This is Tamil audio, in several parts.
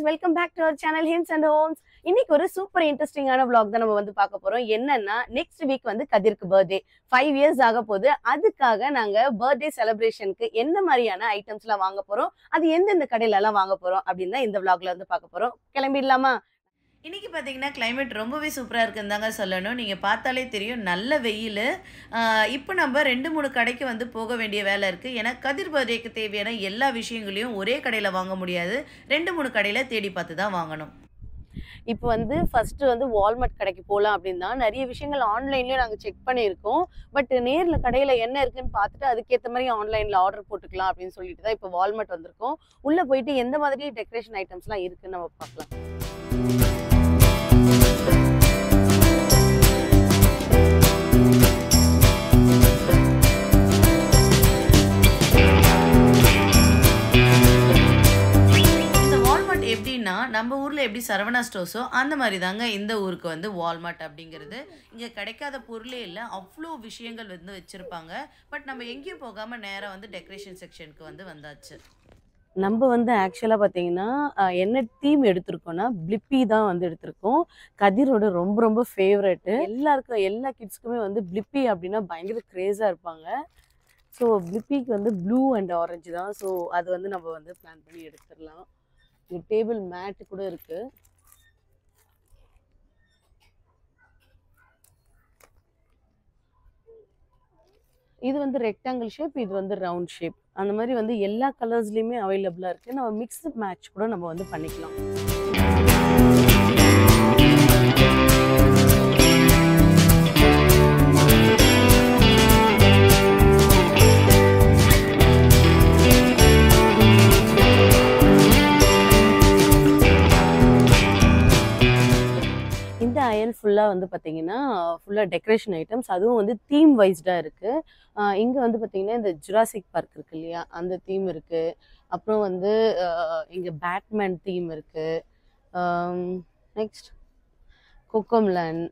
Welcome back to our channel hymns and homes. இன்னைக்கு ஒரு சூப்பர் இன்ட்ரெஸ்டிங்கான vlog தான் நம்ம வந்து பார்க்க போறோம். என்னன்னா நெக்ஸ்ட் வீக் வந்து கதிருக்கு பர்த்டே 5 இயர்ஸ் ஆக போகுது. அதுக்காக நாங்க பர்த்டே செலிப்ரேஷனுக்கு என்ன மாதிரியான ஐட்டம்ஸ் எல்லாம் வாங்க போறோம், அது எந்தெந்த கடையில எல்லாம் வாங்க போறோம் அப்படின்னு தான் இந்த vlogல வந்து பார்க்க போறோம். கிளம்பிடலாமா? இன்றைக்கி பார்த்தீங்கன்னா கிளைமேட் ரொம்பவே சூப்பராக இருக்குன்னு தாங்க சொல்லணும். நீங்கள் பார்த்தாலே தெரியும், நல்ல வெயில். இப்போ நம்ம 2-3 கடைக்கு வந்து போக வேண்டிய வேலை இருக்குது. ஏன்னா கதிர் பர்த்டேக்கு தேவையான எல்லா விஷயங்களையும் ஒரே கடையில் வாங்க முடியாது, 2-3 கடையில் தேடி பார்த்து தான் வாங்கணும். இப்போ வந்து ஃபர்ஸ்ட் வந்து வால்மார்ட் கடைக்கு போகலாம் அப்படின்னு தான் நிறைய விஷயங்கள் ஆன்லைன்லயும் நாங்கள் செக் பண்ணியிருக்கோம். பட் நேரில் கடையில் என்ன இருக்குன்னு பார்த்துட்டு அதுக்கேற்ற மாதிரி ஆன்லைனில் ஆர்டர் போட்டுக்கலாம் அப்படின்னு சொல்லிட்டு தான் இப்போ வால்மார்ட் வந்திருக்கோம். உள்ளே போயிட்டு எந்த மாதிரி டெக்கரேஷன் ஐட்டம்ஸ்லாம் இருக்குன்னு நம்ம பார்க்கலாம். எப்படின்னா நம்ம ஊரில் எப்படி சரவணா ஸ்டோர்ஸோ அந்த மாதிரி தாங்க இந்த ஊருக்கு வந்து வால்மார்ட் அப்படிங்கிறது. இங்கே கிடைக்காத பொருளே இல்லை, அவ்வளோ விஷயங்கள் வந்து வச்சுருப்பாங்க. பட் நம்ம எங்கேயும் போகாமல் நேராக வந்து டெக்கரேஷன் செக்ஷனுக்கு வந்து வந்தாச்சு. நம்ம வந்து ஆக்சுவலாக பார்த்தீங்கன்னா என்ன தீம் எடுத்திருக்கோம்னா பிளிப்பி தான் வந்து எடுத்திருக்கோம். கதிரோட ரொம்ப ரொம்ப ஃபேவரெட்டு. எல்லாருக்கும் எல்லா கிட்ஸ்க்குமே வந்து பிளிப்பி அப்படின்னா பயங்கர க்ரேஸாக இருப்பாங்க. ஸோ பிளிப்பிக்கு வந்து ப்ளூ அண்ட் ஆரஞ்சு தான். ஸோ அது வந்து நம்ம வந்து பிளான் பண்ணி எடுத்துடலாம். இங்கே டேபிள் மேட்டு கூட இருக்கு. இது வந்து ரெக்டாங்கிள் ஷேப், இது வந்து ரவுண்ட் ஷேப். அந்த மாதிரி வந்து எல்லா கலர்ஸ்லையுமே அவைலபிளாக இருக்குது. நம்ம மிக்ஸ்டு மேட்ச் கூட நம்ம வந்து பண்ணிக்கலாம். இந்த அயல் ஃபுல்லாக வந்து பார்த்தீங்கன்னா ஃபுல்லாக டெக்கரேஷன் ஐட்டம்ஸ், அதுவும் வந்து தீம் வைஸ்டாக இருக்குது. இங்கே வந்து பார்த்தீங்கன்னா இந்த ஜுராசிக் பார்க் இருக்கு இல்லையா, அந்த தீம் இருக்குது. அப்புறம் வந்து இங்கே பேட்மேன் தீம் இருக்குது. நெக்ஸ்ட் கோகம்லன்,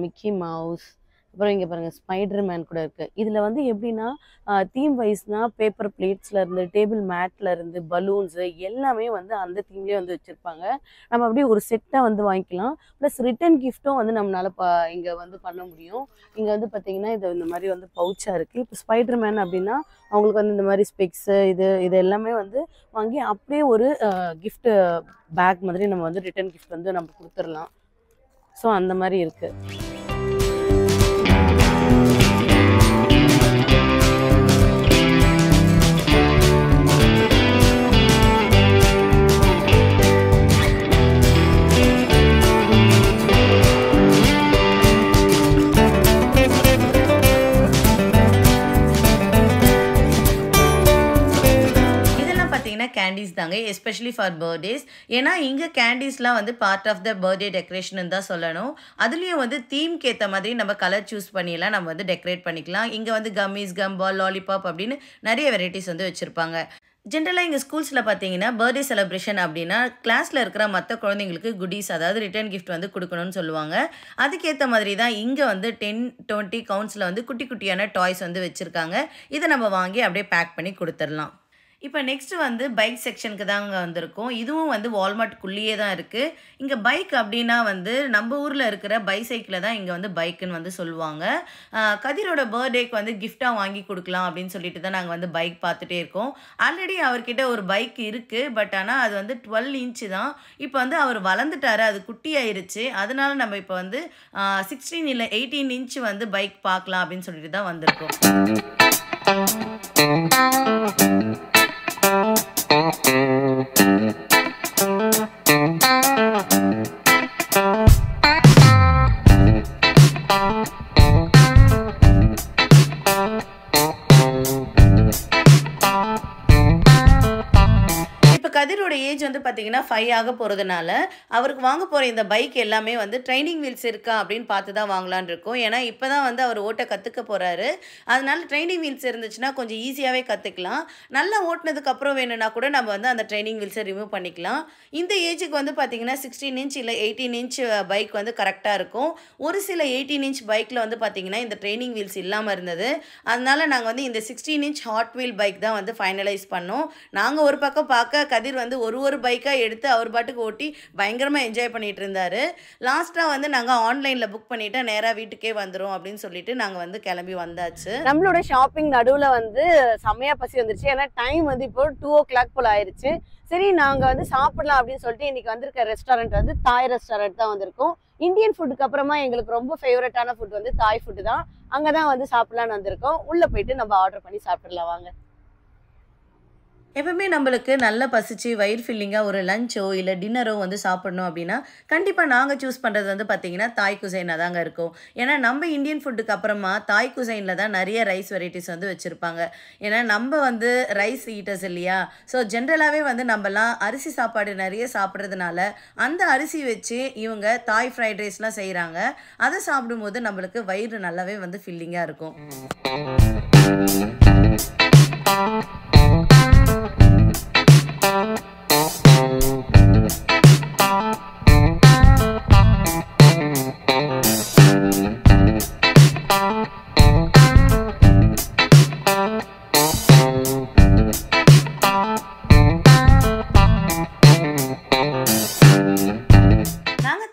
மிக்கி மவுஸ், அப்புறம் இங்கே பாருங்கள் ஸ்பைடர் மேன் கூட இருக்குது. இதில் வந்து எப்படின்னா தீம் வைஸ்னால் பேப்பர் பிளேட்ஸ்லேருந்து டேபிள் மேட்லேருந்து பலூன்ஸு எல்லாமே வந்து அந்த தீம்லேயே வந்து வச்சுருப்பாங்க. நம்ம அப்படியே ஒரு செட்டாக வந்து வாங்கிக்கலாம். ப்ளஸ் ரிட்டன் கிஃப்ட்டும் வந்து நம்மளால் இங்கே வந்து பண்ண முடியும். இங்கே வந்து பார்த்திங்கன்னா இது இந்த மாதிரி வந்து பவுச்சாக இருக்குது. இப்போ ஸ்பைடர் மேன் அப்படின்னா அவங்களுக்கு வந்து இந்த மாதிரி ஸ்பெக்ஸு இது எல்லாமே வந்து வாங்கி அப்படியே ஒரு கிஃப்ட் பேக் மாதிரி நம்ம வந்து ரிட்டன் கிஃப்ட் வந்து நம்ம கொடுத்துடலாம். ஸோ அந்த மாதிரி இருக்குது. கேண்டீஸ் தாங்க, எஸ்பெஷலி ஃபார் பர்த்டேஸ். ஏன்னா இங்கே கேண்டீஸ்லாம் வந்து part of the birthday decoration தான் சொல்லணும். அதுலேயும் வந்து தீம்க்கு ஏற்ற மாதிரி நம்ம கலர் சூஸ் பண்ணியெல்லாம் நம்ம வந்து டெக்கரேட் பண்ணிக்கலாம். இங்கே வந்து கம்மிஸ், கம்பால், லாலிபாப் அப்படின்னு நிறைய வெரைட்டிஸ் வந்து வச்சுருப்பாங்க. ஜென்ரலாக எங்கள் ஸ்கூல்ஸில் பார்த்தீங்கன்னா பர்த்டே செலிப்ரேஷன் அப்படின்னா கிளாஸில் இருக்கிற மற்ற குழந்தைங்களுக்கு குட்டீஸ், அதாவது ரிட்டர்ன் கிஃப்ட் வந்து கொடுக்கணும்னு சொல்லுவாங்க. அதுக்கேற்ற மாதிரி தான் இங்கே வந்து 10-20 கவுண்ட்ஸில் வந்து குட்டி குட்டியான டாய்ஸ் வந்து வச்சுருக்காங்க. இதை நம்ம வாங்கி அப்படியே பேக் பண்ணி கொடுத்துடலாம். இப்போ நெக்ஸ்ட்டு வந்து பைக் செக்ஷனுக்கு தாங்க வந்திருக்கோம். இதுவும் வந்து வால்மார்ட்குள்ளேயே தான் இருக்குது. இங்கே பைக் அப்படின்னா வந்து நம்ம ஊரில் இருக்கிற பைசைக்கிளை தான் இங்கே வந்து பைக்குன்னு வந்து சொல்லுவாங்க. கதிரோட பர்த்டேக்கு வந்து கிஃப்டாக வாங்கி கொடுக்கலாம் அப்படின்னு சொல்லிட்டு தான் நாங்கள் வந்து பைக் பார்த்துட்டே இருக்கோம். ஆல்ரெடி அவர்கிட்ட ஒரு பைக் இருக்குது, பட் ஆனால் அது வந்து 12 இன்ச்சு தான். இப்போ வந்து அவர் வளர்ந்துட்டாரு, அது குட்டி ஆயிருச்சு. அதனால நம்ம இப்போ வந்து 16 இல்லை 18 இன்ச்சு வந்து பைக் பார்க்கலாம் அப்படின்னு சொல்லிட்டு தான் வந்திருக்கோம். அவரோட ஏஜ் வந்து பார்த்தீங்கன்னா 5 ஆக போகிறதுனால அவருக்கு வாங்க போகிற இந்த பைக் எல்லாமே வந்து ட்ரைனிங் வீல்ஸ் இருக்கா அப்படின்னு பார்த்து தான் வாங்கலான்னு இருக்கோம். ஏன்னா இப்போ தான் வந்து அவர் ஓட்ட கற்றுக்க போகிறாரு. அதனால ட்ரைனிங் வீல்ஸ் இருந்துச்சுன்னா கொஞ்சம் ஈஸியாகவே கற்றுக்கலாம். நல்லா ஓட்டினதுக்கப்புறம் வேணும்னா கூட நம்ம வந்து அந்த ட்ரைனிங் வீல்ஸை ரிமூவ் பண்ணிக்கலாம். இந்த ஏஜுக்கு வந்து பார்த்தீங்கன்னா 16 இன்ச் இல்லை 18 இன்ச் பைக் வந்து கரெக்டாக இருக்கும். ஒரு சில 18 இன்ச் பைக்கில் வந்து பார்த்தீங்கன்னா இந்த ட்ரைனிங் வீல்ஸ் இல்லாமல் இருந்தது. அதனால நாங்கள் வந்து இந்த 16 இன்ச் ஹாட் வீல் பைக் தான் வந்து ஃபைனலைஸ் பண்ணோம். நாங்கள் ஒரு பக்கம் பார்க்க கதிர் வந்து ஒரு பைக்காக எடுத்து அவர் பாட்டுக்கு ஓட்டி பயங்கரமாக என்ஜாய் பண்ணிட்டு இருந்தார். லாஸ்ட்டாக வந்து நாங்கள் ஆன்லைனில் புக் பண்ணிவிட்டு நேராக வீட்டுக்கே வந்துடும் அப்படின்னு சொல்லிட்டு நாங்கள் வந்து கிளம்பி வந்தாச்சு. நம்மளோட ஷாப்பிங் நடுவில் வந்து செம்மையா பசி வந்துருச்சு. ஏன்னா டைம் வந்து இப்போ 2 o'clock போல் ஆயிடுச்சு. சரி நாங்கள் வந்து சாப்பிடலாம் அப்படின்னு சொல்லிட்டு இன்னைக்கு வந்திருக்க ரெஸ்டாரண்ட் வந்து தாய் ரெஸ்டாரண்ட் தான் வந்திருக்கோம். இந்தியன் ஃபுட்டுக்கு அப்புறமா எங்களுக்கு ரொம்ப ஃபேவரட்டான ஃபுட் வந்து தாய் ஃபுட்டு தான். அங்கே தான் வந்து சாப்பிடலான்னு வந்திருக்கோம். உள்ளே போயிட்டு நம்ம ஆர்டர் பண்ணி சாப்பிடலாம் வாங்க. எப்பவுமே நம்மளுக்கு நல்ல பசிச்சு வயிறு ஃபில்லிங்காக ஒரு லஞ்சோ இல்லை டின்னரோ வந்து சாப்பிடணும் அப்படின்னா கண்டிப்பாக நாங்கள் சூஸ் பண்ணுறது வந்து பார்த்திங்கன்னா தாய் குசைனாக தாங்க இருக்கும். ஏன்னா நம்ம இந்தியன் ஃபுட்டுக்கு அப்புறமா தாய் குசைனில் தான் நிறைய ரைஸ் வெரைட்டிஸ் வந்து வச்சுருப்பாங்க. ஏன்னா நம்ம வந்து ரைஸ் ஈட்டர்ஸ் இல்லையா. ஸோ ஜென்ரலாகவே வந்து நம்மலாம் அரிசி சாப்பாடு நிறைய சாப்பிட்றதுனால அந்த அரிசி வச்சு இவங்க தாய் ஃப்ரைட் ரைஸ்லாம் செய்கிறாங்க. அதை சாப்பிடும்போது நம்மளுக்கு வயிறு நல்லாவே வந்து ஃபில்லிங்காக இருக்கும்.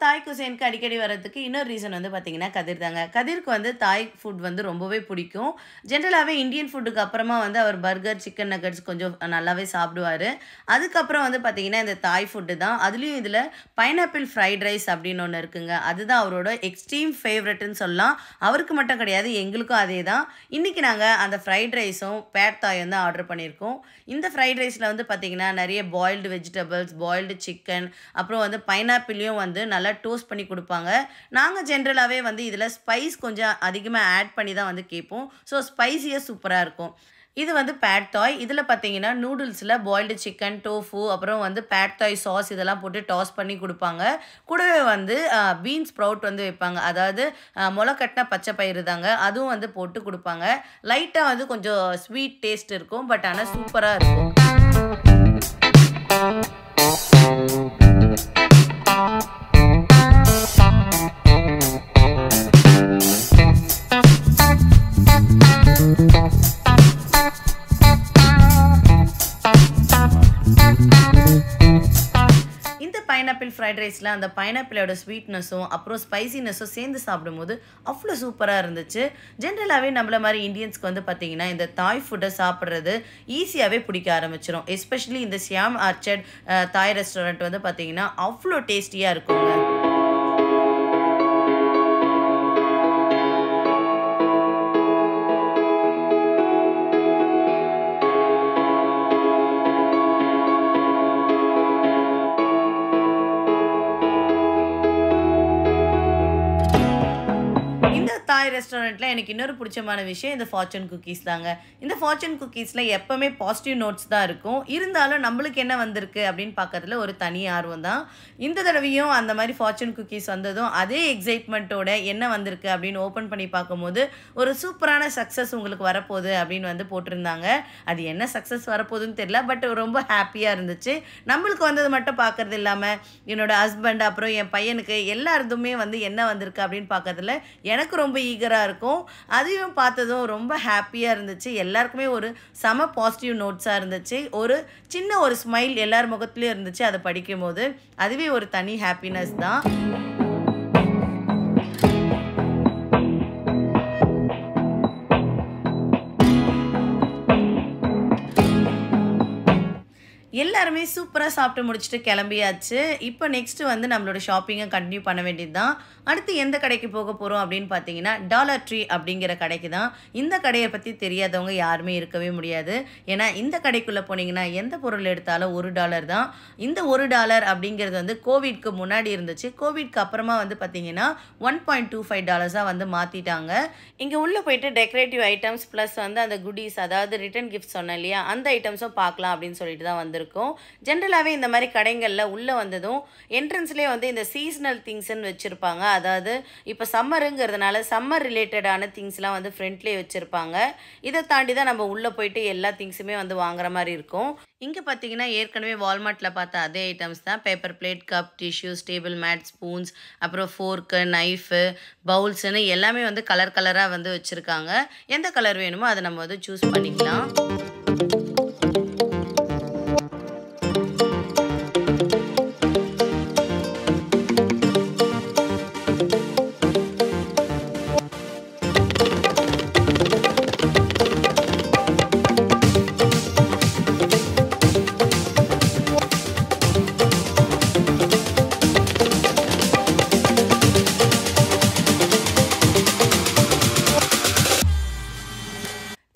தாய் குசைனுக்கு அடிக்கடி வர்றதுக்கு இன்னொரு ரீசன் வந்து பார்த்தீங்கன்னா கதிர் தாங்க. கதிருக்கு வந்து தாய் ஃபுட் வந்து ரொம்பவே பிடிக்கும். ஜென்ரலாகவே இந்தியன் ஃபுட்டுக்கு அப்புறமா வந்து அவர் பர்கர் சிக்கன் நக்கட்ஸ் கொஞ்சம் நல்லாவே சாப்பிடுவார். அதுக்கப்புறம் வந்து பார்த்தீங்கன்னா இந்த தாய் ஃபுட்டு தான். அதுலேயும் இதில் பைனாப்பிள் ஃப்ரைட் ரைஸ் அப்படின்னு ஒன்று இருக்குங்க. அதுதான் அவரோட எக்ஸ்ட்ரீம் ஃபேவரட்னு சொல்லலாம். அவருக்கு மட்டும் கிடையாது, எங்களுக்கும் அதே தான். இன்றைக்கி நாங்கள் அந்த ஃப்ரைட் ரைஸும் பேட் தாயும் தான் ஆர்டர் பண்ணியிருக்கோம். இந்த ஃப்ரைட் ரைஸில் வந்து பார்த்திங்கன்னா நிறைய பாயில்டு வெஜிடபிள்ஸ், பாயில்டு சிக்கன், அப்புறம் வந்து பைனாப்பிளையும் வந்து நல்லா டோஸ்ட் பண்ணி கொடுப்பாங்க. நாங்கள் ஜென்ரலாகவே வந்து இதில் ஸ்பைஸ் கொஞ்சம் அதிகமாக ஆட் பண்ணி தான் வந்து கேட்போம். ஸோ ஸ்பைஸியாக சூப்பராக இருக்கும். இது வந்து பேட் தாய். இதில் பார்த்தீங்கன்னா நூடுல்ஸில் பாயில்டு சிக்கன், டோஃபு, அப்புறம் வந்து பேட் தாய் சாஸ் இதெல்லாம் போட்டு டாஸ் பண்ணி கொடுப்பாங்க. கூடவே வந்து பீன்ஸ் ஸ்ப்ரவுட் வந்து வைப்பாங்க. அதாவது முளைக்கட்டின பச்சை பயிறு தாங்க, அதுவும் வந்து போட்டு கொடுப்பாங்க. லைட்டாக வந்து கொஞ்சம் ஸ்வீட் டேஸ்ட் இருக்கும், பட் ஆனால் சூப்பராக இருக்கும். இந்த பைனாப்பிள் ஃப்ரைட் ரைஸில் அந்த பைனாப்பிளோட ஸ்வீட்னஸும் அப்புறம் ஸ்பைசினஸும் சேர்ந்து சாப்பிடும்போது அவ்வளோ சூப்பராக இருந்துச்சு. ஜென்ரலாகவே நம்மள மாதிரி இந்தியன்ஸ்க்கு வந்து பார்த்திங்கன்னா இந்த தாய் ஃபுட்டை சாப்பிட்றது ஈஸியாகவே பிடிக்க ஆரம்பிச்சிடும். எஸ்பெஷலி இந்த ஷியாம் ஆர்ச்சர்ட் தாய் ரெஸ்டாரண்ட் வந்து பார்த்திங்கன்னா அவ்வளோ டேஸ்டியாக இருக்குங்க. தாய் ரெஸ்டாரண்ட்டில் எனக்கு இன்னொரு பிடிச்சமான விஷயம் இந்த ஃபார்ச்சூன் குக்கீஸ் தாங்க. இந்த ஃபார்ச்சூன் குக்கீஸில் எப்போவுமே பாசிட்டிவ் நோட்ஸ் தான் இருக்கும். இருந்தாலும் நம்மளுக்கு என்ன வந்திருக்கு அப்படின்னு பார்க்கறதுல ஒரு தனி ஆர்வம் தான். இந்த தடவையும் அந்த மாதிரி ஃபார்ச்சூன் குக்கீஸ் வந்ததும் அதே எக்ஸைட்மெண்ட்டோட என்ன வந்திருக்கு அப்படின்னு ஓப்பன் பண்ணி பார்க்கும்போது ஒரு சூப்பரான சக்ஸஸ் உங்களுக்கு வரப்போகுது அப்படின்னு வந்து போட்டிருந்தாங்க. அது என்ன சக்ஸஸ் வரப்போகுதுன்னு தெரியல, பட் ரொம்ப ஹாப்பியாக இருந்துச்சு. நம்மளுக்கு வந்தது மட்டும் பார்க்கறது இல்லாமல் என்னோடய ஹஸ்பண்ட் அப்புறம் என் பையனுக்கு எல்லாருதுமே வந்து என்ன வந்திருக்கு அப்படின்னு பார்க்கறதுல எனக்கு ரொம்ப ஈகராக இருக்கும். அதையும் பார்த்ததும் ரொம்ப ஹாப்பியாக இருந்துச்சு. எல்லாருக்குமே ஒரு செம பாசிட்டிவ் நோட்ஸாக இருந்துச்சு. ஒரு சின்ன ஒரு ஸ்மைல் எல்லார் முகத்துலேயும் இருந்துச்சு. அதை படிக்கும் போது அதுவே ஒரு தனி ஹாப்பினஸ் தான். எல்லாருமே சூப்பராக சாப்பிட்டு முடிச்சுட்டு கிளம்பியாச்சு. இப்போ நெக்ஸ்ட்டு வந்து நம்மளோட ஷாப்பிங்கை கண்டினியூ பண்ண வேண்டியது தான். அடுத்து எந்த கடைக்கு போக போகிறோம் அப்படின்னு பார்த்தீங்கன்னா டாலர் ட்ரீ அப்படிங்கிற கடைக்கு தான். இந்த கடையை பற்றி தெரியாதவங்க யாருமே இருக்கவே முடியாது. ஏன்னா இந்த கடைக்குள்ளே போனீங்கன்னா எந்த பொருள் எடுத்தாலும் $1 தான். இந்த $1 அப்படிங்கிறது வந்து கோவிட்க்கு முன்னாடி இருந்துச்சு. கோவிட்க்கு அப்புறமா வந்து பார்த்தீங்கன்னா $1.25 வந்து மாற்றிட்டாங்க. இங்கே உள்ளே போயிட்டு டெக்கரேட்டிவ் ஐட்டம்ஸ் ப்ளஸ் வந்து அந்த குடீஸ், அதாவது ரிட்டன் கிஃப்ட் சொன்னேன் இல்லையா, அந்த ஐட்டம்ஸும் பார்க்கலாம் அப்படின்னு சொல்லிட்டு தான் வந்திருக்கோம். ஜென்ரலாகவே இந்த மாதிரி கடைகளில் உள்ளே வந்ததும் என்ட்ரன்ஸ்லேயே வந்து இந்த சீசனல் திங்ஸ்ன்னு வச்சுருப்பாங்க. அதாவது இப்போ சம்மருங்கிறதுனால சம்மர் ரிலேட்டடான திங்ஸ்லாம் வந்து ஃப்ரண்ட்லேயே வச்சுருப்பாங்க. இதை தாண்டி தான் நம்ம உள்ளே போயிட்டு எல்லா திங்ஸுமே வந்து வாங்குற மாதிரி இருக்கும். இங்கே பார்த்தீங்கன்னா ஏற்கனவே வால்மார்ட்டில் பார்த்த அதே ஐட்டம்ஸ் தான். Paper plate, cup, tissues, table mat, spoons, அப்புறம் ஃபோர்க்கு, நைஃபு, பவுல்ஸ்னு எல்லாமே வந்து கலர் கலராக வந்து வச்சுருக்காங்க. எந்த கலர் வேணுமோ அதை நம்ம வந்து சூஸ் பண்ணிக்கலாம்.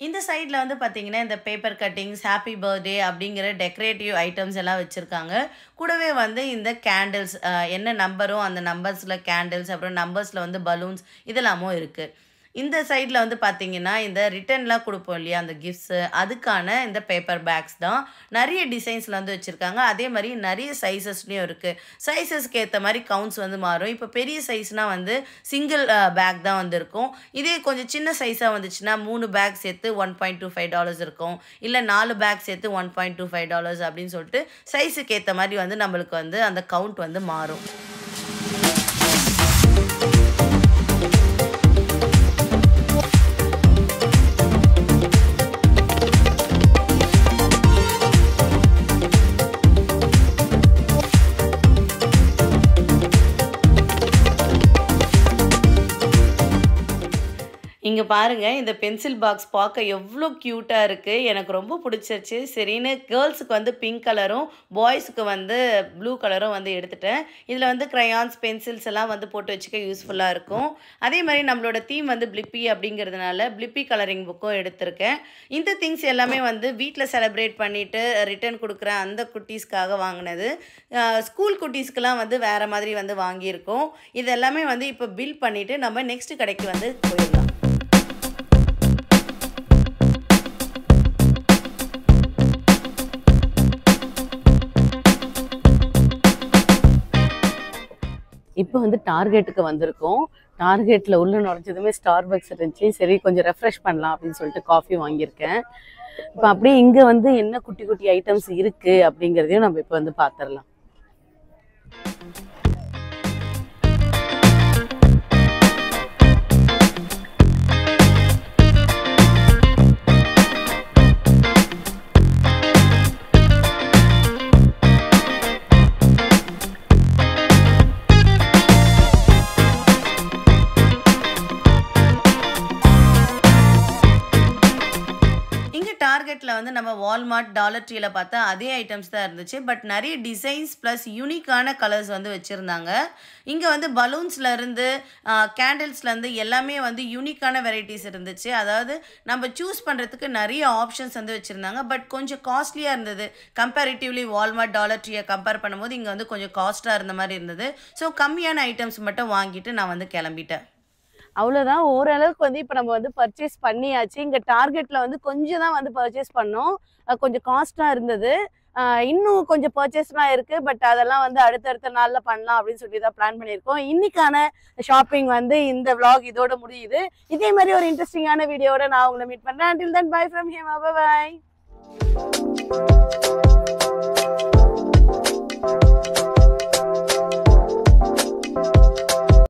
இந்த சைடில் வந்து பார்த்தீங்கன்னா இந்த பேப்பர் கட்டிங்ஸ், ஹாப்பி பர்த்டே அப்படிங்கிற டெக்கரேட்டிவ் ஐட்டம்ஸ் எல்லாம் வச்சுருக்காங்க. கூடவே வந்து இந்த கேண்டில்ஸ், என்ன நம்பரோ அந்த நம்பர்ஸில் கேண்டில்ஸ், அப்புறம் நம்பர்ஸில் வந்து பலூன்ஸ் இதெல்லாமும் இருக்குது. இந்த சைடில் வந்து பார்த்தீங்கன்னா இந்த ரிட்டர்ன்லாம் கொடுப்போம் இல்லையா, அந்த கிஃப்ட்ஸு, அதுக்கான இந்த பேப்பர் பேக்ஸ் தான். நிறைய டிசைன்ஸில் வந்து வச்சுருக்காங்க. அதே மாதிரி நிறைய சைஸஸ்லேயும் இருக்குது. சைஸஸ்க்கு ஏற்ற மாதிரி கவுண்ட்ஸ் வந்து மாறும். இப்போ பெரிய சைஸ்னால் வந்து சிங்கிள் பேக் தான் வந்து இருக்கும். இதே கொஞ்சம் சின்ன சைஸாக வந்துச்சுன்னா 3 பேக் சேர்த்து $1.25 இருக்கும். இல்லை 4 பேக் சேர்த்து $1.25 அப்படின்னு சொல்லிட்டு சைஸுக்கு ஏற்ற மாதிரி வந்து நம்மளுக்கு வந்து அந்த கவுண்ட் வந்து மாறும். இங்கே பாருங்கள், இந்த பென்சில் பாக்ஸ் பார்க்க எவ்வளோ க்யூட்டாக இருக்குது. எனக்கு ரொம்ப பிடிச்சிருச்சு. சரின்னு கேர்ள்ஸுக்கு வந்து பிங்க் கலரும் பாய்ஸுக்கு வந்து ப்ளூ கலரும் வந்து எடுத்துட்டேன். இதில் வந்து க்ரையான்ஸ், பென்சில்ஸ் எல்லாம் வந்து போட்டு வச்சுக்க யூஸ்ஃபுல்லாக இருக்கும். அதே மாதிரி நம்மளோட தீம் வந்து பிளிப்பி அப்படிங்கிறதுனால பிளிப்பி கலரிங் புக்கும் எடுத்திருக்கேன். இந்த திங்ஸ் எல்லாமே வந்து வீட்டில் செலிப்ரேட் பண்ணிவிட்டு ரிட்டர்ன் கொடுக்குற அந்த குட்டீஸ்க்காக வாங்கினது. ஸ்கூல் குட்டீஸ்க்கெலாம் வந்து வேறு மாதிரி வந்து வாங்கியிருக்கோம். இது எல்லாமே வந்து இப்போ பில் பண்ணிவிட்டு நம்ம நெக்ஸ்ட் கடைக்கு வந்து போயிடலாம். இப்போ வந்து டார்கெட்டுக்கு வந்திருக்கோம். டார்கெட்டில் உள்ள நுழைஞ்சதுமே ஸ்டார்பக்ஸ் இருந்துச்சு. சரி கொஞ்சம் ரெஃப்ரெஷ் பண்ணலாம் அப்படின்னு சொல்லிட்டு காஃபி வாங்கியிருக்கேன். இப்போ அப்படியே இங்கே வந்து என்ன குட்டி குட்டி ஐட்டம்ஸ் இருக்குது அப்படிங்கிறதையும் நம்ம இப்போ வந்து பார்த்துடலாம். டார்கெட்டில் வந்து நம்ம வால்மார்ட், டாலர் ட்ரீல பார்த்தா அதே ஐட்டம்ஸ் தான் இருந்துச்சு. பட் நிறைய டிசைன்ஸ் ப்ளஸ் யூனிக்கான கலர்ஸ் வந்து வச்சுருந்தாங்க. இங்கே வந்து பலூன்ஸ்லேருந்து கேண்டில்ஸ்லேருந்து எல்லாமே வந்து யூனிக்கான வெரைட்டிஸ் இருந்துச்சு. அதாவது நம்ம சூஸ் பண்ணுறதுக்கு நிறைய ஆப்ஷன்ஸ் வந்து வச்சுருந்தாங்க. பட் கொஞ்சம் காஸ்ட்லியாக இருந்தது. கம்பேரிட்டிவ்லி வால்மார்ட், டாலர் ட்ரீயை கம்பேர் பண்ணும்போது இங்கே வந்து கொஞ்சம் காஸ்ட்டாக இருந்த மாதிரி இருந்தது. ஸோ கம்மியான ஐட்டம்ஸ் மட்டும் வாங்கிட்டு நான் வந்து கிளம்பிட்டேன். அவ்வளோதான். ஓரளவுக்கு வந்து இப்போ நம்ம வந்து பர்ச்சேஸ் பண்ணியாச்சு. இங்கே டார்கெட்டில் வந்து கொஞ்சம் தான் வந்து பர்ச்சேஸ் பண்ணோம். கொஞ்சம் காஸ்ட்டாக இருந்தது. இன்னும் கொஞ்சம் பர்ச்சேஸ்லாம் இருக்குது. பட் அதெல்லாம் வந்து அடுத்தடுத்த நாளில் பண்ணலாம் அப்படின்னு சொல்லி தான் பிளான் பண்ணியிருக்கோம். இன்னைக்கான ஷாப்பிங் வந்து இந்த vlog இதோட முடியுது. இதே மாதிரி ஒரு இன்ட்ரெஸ்டிங்கான வீடியோட நான் உங்களை மீட் பண்ணுறேன். Until then, bye from Hema. Bye bye.